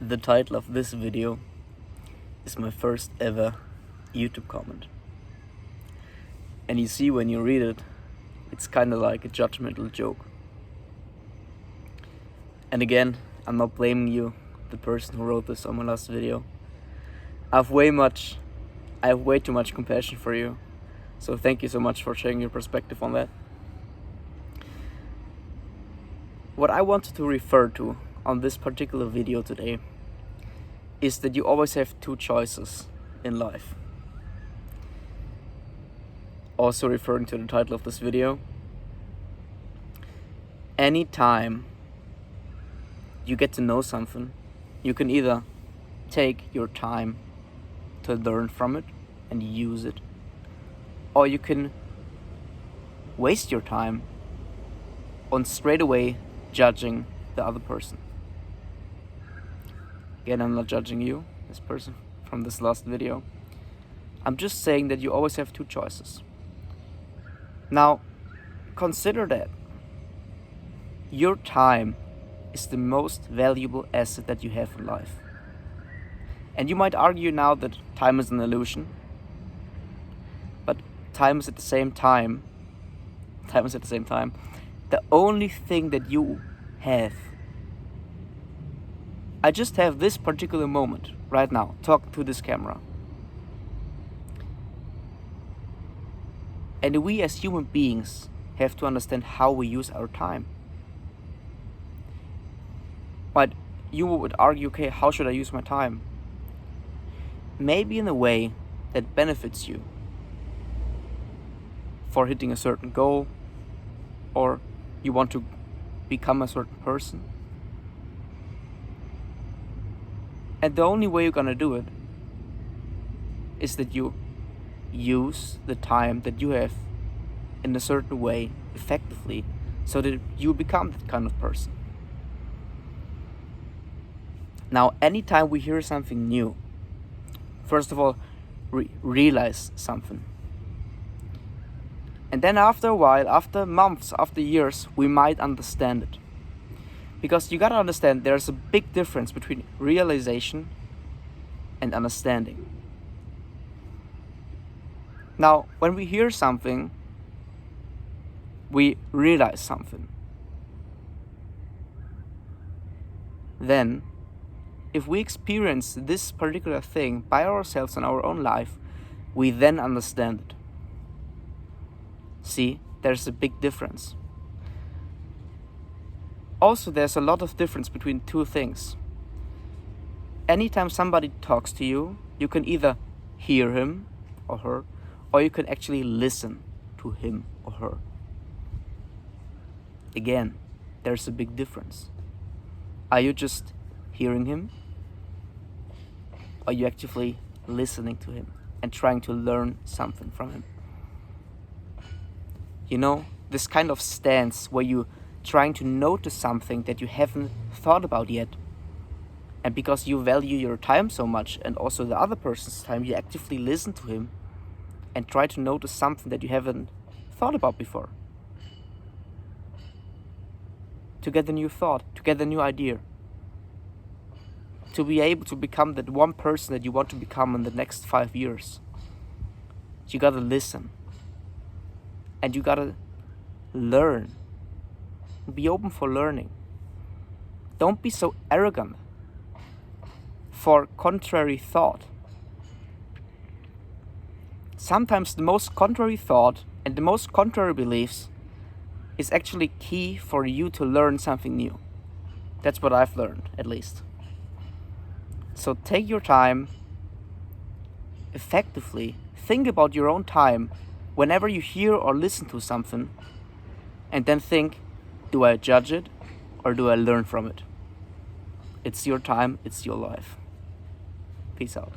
The title of this video is my first ever YouTube comment. And you see, when you read it, it's kind of like a judgmental joke. And again, I'm not blaming you, the person who wrote this on my last video. I have way too much compassion for you. So thank you so much for sharing your perspective on that. What I wanted to refer to on this particular video today is that you always have two choices in life. Also referring to the title of this video, anytime you get to know something, you can either take your time to learn from it and use it, or you can waste your time on straight away judging the other person. Again, I'm not judging you, this person from this last video. I'm just saying that you always have two choices. Now, consider that your time is the most valuable asset that you have in life. And you might argue now that time is an illusion, but time is at the same time the only thing that you have. I just have this particular moment right now, talking to this camera. And we as human beings have to understand how we use our time. But you would argue, okay, how should I use my time? Maybe in a way that benefits you for hitting a certain goal, or you want to become a certain person. And the only way you're gonna do it is that you use the time that you have in a certain way effectively, so that you become that kind of person. Now, anytime we hear something new, first of all, realize something. And then after a while, after months, after years, we might understand it. Because you gotta understand, there's a big difference between realization and understanding. Now, when we hear something, we realize something. Then, if we experience this particular thing by ourselves in our own life, we then understand it. See, there's a big difference. Also, there's a lot of difference between two things. Anytime somebody talks to you, you can either hear him or her, or you can actually listen to him or her. Again, there's a big difference. Are you just hearing him? Or are you actively listening to him and trying to learn something from him? You know, this kind of stance where you trying to notice something that you haven't thought about yet. And because you value your time so much, and also the other person's time, you actively listen to him and try to notice something that you haven't thought about before. To get a new thought, to get a new idea. To be able to become that one person that you want to become in the next 5 years. You gotta listen. And you gotta learn. Be open for learning. Don't be so arrogant for contrary thought. Sometimes the most contrary thought and the most contrary beliefs is actually key for you to learn something new. That's what I've learned, at least. So take your time effectively. Think about your own time whenever you hear or listen to something, and then think, do I judge it or do I learn from it? It's your time, it's your life. Peace out.